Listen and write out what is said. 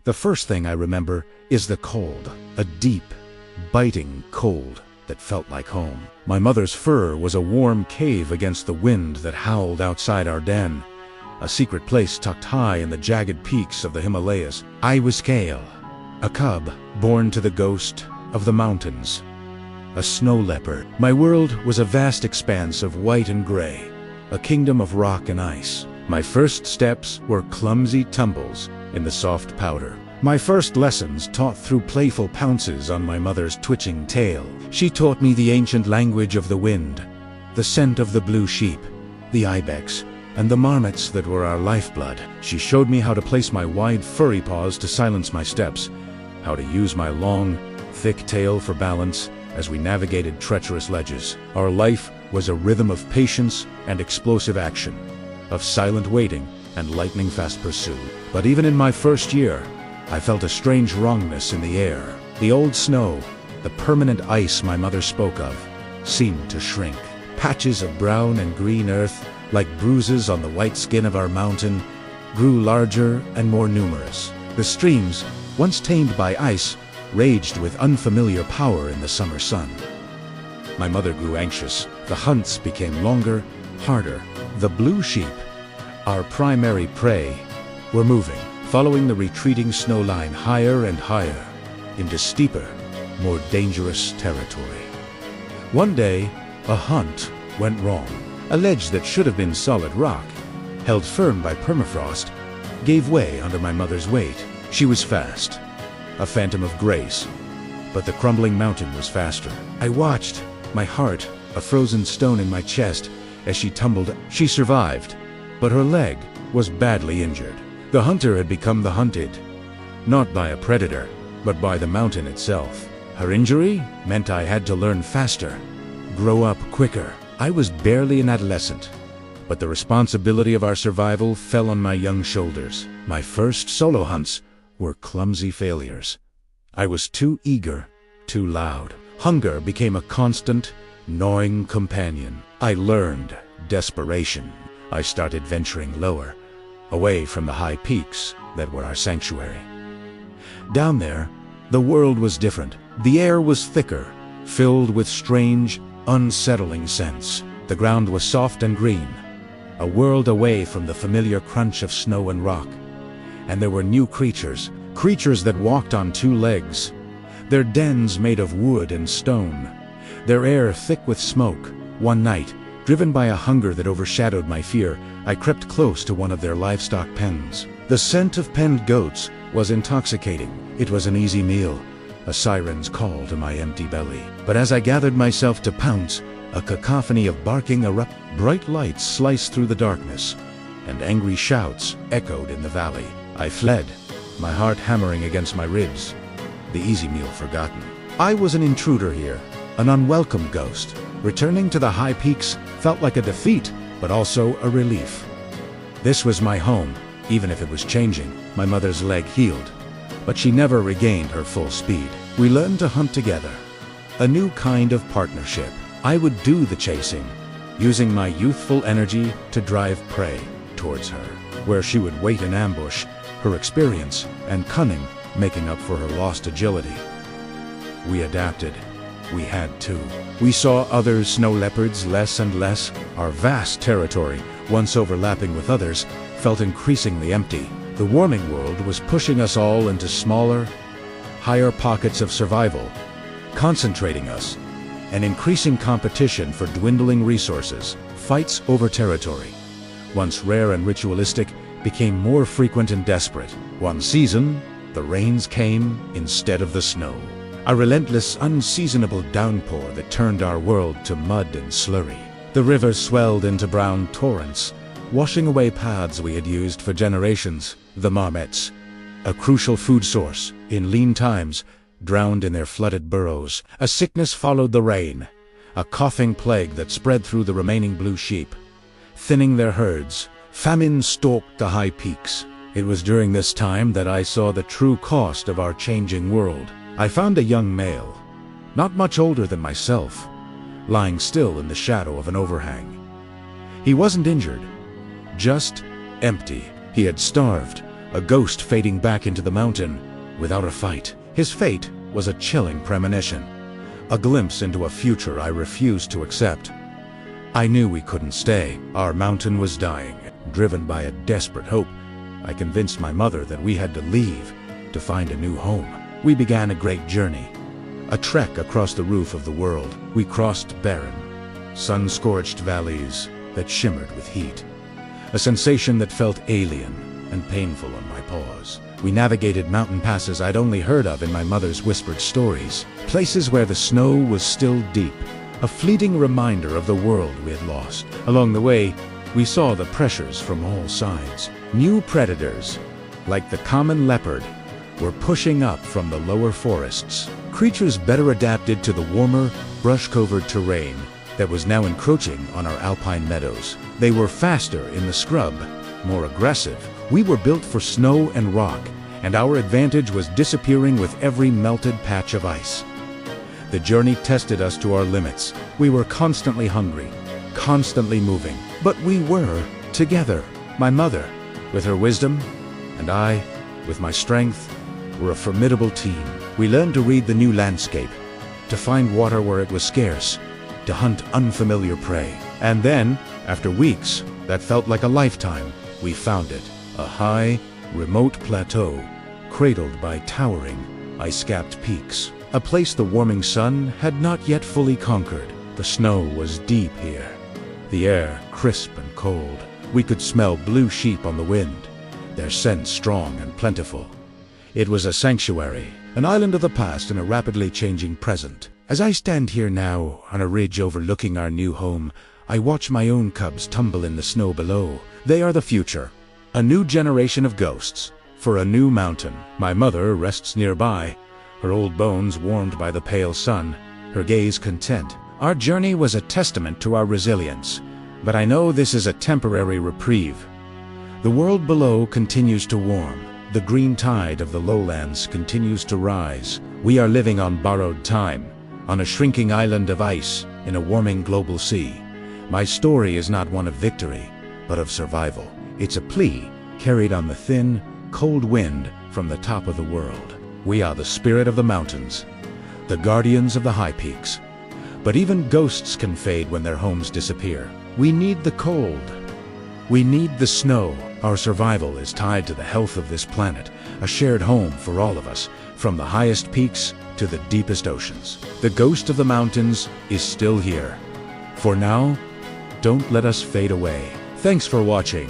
The first thing I remember is the cold, a deep, biting cold that felt like home. My mother's fur was a warm cave against the wind that howled outside our den, a secret place tucked high in the jagged peaks of the Himalayas. I was Kale, a cub born to the ghost of the mountains, a snow leopard. My world was a vast expanse of white and gray, a kingdom of rock and ice. My first steps were clumsy tumbles in the soft powder. My first lessons taught through playful pounces on my mother's twitching tail. She taught me the ancient language of the wind, the scent of the blue sheep, the ibex, and the marmots that were our lifeblood. She showed me how to place my wide furry paws to silence my steps, how to use my long, thick tail for balance as we navigated treacherous ledges. Our life was a rhythm of patience and explosive action, of silent waiting and lightning-fast pursuit. But even in my first year, I felt a strange wrongness in the air. The old snow, the permanent ice my mother spoke of, seemed to shrink. Patches of brown and green earth, like bruises on the white skin of our mountain, grew larger and more numerous. The streams, once tamed by ice, raged with unfamiliar power in the summer sun. My mother grew anxious. The hunts became longer, harder. The blue sheep, our primary prey, were moving, following the retreating snow line higher and higher, into steeper, more dangerous territory. One day, a hunt went wrong. A ledge that should have been solid rock, held firm by permafrost, gave way under my mother's weight. She was fast, a phantom of grace, but the crumbling mountain was faster. I watched, my heart a frozen stone in my chest, as she tumbled. She survived, but her leg was badly injured. The hunter had become the hunted, not by a predator, but by the mountain itself. Her injury meant I had to learn faster, grow up quicker. I was barely an adolescent, but the responsibility of our survival fell on my young shoulders. My first solo hunts were clumsy failures. I was too eager, too loud. Hunger became a constant, gnawing companion. I learned desperation. I started venturing lower, away from the high peaks that were our sanctuary. Down there, the world was different. The air was thicker, filled with strange, unsettling scents. The ground was soft and green, a world away from the familiar crunch of snow and rock. And there were new creatures that walked on two legs, their dens made of wood and stone, their air thick with smoke. One night, driven by a hunger that overshadowed my fear, I crept close to one of their livestock pens. The scent of penned goats was intoxicating. It was an easy meal, a siren's call to my empty belly. But as I gathered myself to pounce, a cacophony of barking erupted. Bright lights sliced through the darkness, and angry shouts echoed in the valley. I fled, my heart hammering against my ribs, the easy meal forgotten. I was an intruder here, an unwelcome ghost. Returning to the high peaks felt like a defeat, but also a relief. This was my home, even if it was changing. My mother's leg healed, but she never regained her full speed. We learned to hunt together, a new kind of partnership. I would do the chasing, using my youthful energy to drive prey towards her, where she would wait in ambush, her experience and cunning making up for her lost agility. We adapted. We had to. We saw other snow leopards less and less. Our vast territory, once overlapping with others, felt increasingly empty. The warming world was pushing us all into smaller, higher pockets of survival, concentrating us, an increasing competition for dwindling resources. Fights over territory, once rare and ritualistic, became more frequent and desperate. One season, the rains came instead of the snow. A relentless, unseasonable downpour that turned our world to mud and slurry. The rivers swelled into brown torrents, washing away paths we had used for generations. The marmots, a crucial food source in lean times, drowned in their flooded burrows. A sickness followed the rain, a coughing plague that spread through the remaining blue sheep, thinning their herds. Famine stalked the high peaks. It was during this time that I saw the true cost of our changing world. I found a young male, not much older than myself, lying still in the shadow of an overhang. He wasn't injured, just empty. He had starved, a ghost fading back into the mountain without a fight. His fate was a chilling premonition, a glimpse into a future I refused to accept. I knew we couldn't stay. Our mountain was dying. Driven by a desperate hope, I convinced my mother that we had to leave to find a new home. We began a great journey, a trek across the roof of the world. We crossed barren, sun-scorched valleys that shimmered with heat, a sensation that felt alien and painful on my paws. We navigated mountain passes I'd only heard of in my mother's whispered stories, places where the snow was still deep, a fleeting reminder of the world we had lost. Along the way, we saw the pressures from all sides. New predators, like the common leopard, were pushing up from the lower forests. Creatures better adapted to the warmer, brush-covered terrain that was now encroaching on our alpine meadows. They were faster in the scrub, more aggressive. We were built for snow and rock, and our advantage was disappearing with every melted patch of ice. The journey tested us to our limits. We were constantly hungry, constantly moving, but we were together. My mother, with her wisdom, and I, with my strength, were a formidable team. We learned to read the new landscape, to find water where it was scarce, to hunt unfamiliar prey. And then, after weeks that felt like a lifetime, we found it. A high, remote plateau, cradled by towering, ice-capped peaks. A place the warming sun had not yet fully conquered. The snow was deep here, the air crisp and cold. We could smell blue sheep on the wind, their scent strong and plentiful. It was a sanctuary, an island of the past in a rapidly changing present. As I stand here now, on a ridge overlooking our new home, I watch my own cubs tumble in the snow below. They are the future. A new generation of ghosts, for a new mountain. My mother rests nearby, her old bones warmed by the pale sun, her gaze content. Our journey was a testament to our resilience, but I know this is a temporary reprieve. The world below continues to warm. The green tide of the lowlands continues to rise. We are living on borrowed time, on a shrinking island of ice in a warming global sea. My story is not one of victory, but of survival. It's a plea carried on the thin, cold wind from the top of the world. We are the spirit of the mountains, the guardians of the high peaks. But even ghosts can fade when their homes disappear. We need the cold. We need the snow. Our survival is tied to the health of this planet, a shared home for all of us, from the highest peaks to the deepest oceans. The ghost of the mountains is still here. For now, don't let us fade away. Thanks for watching.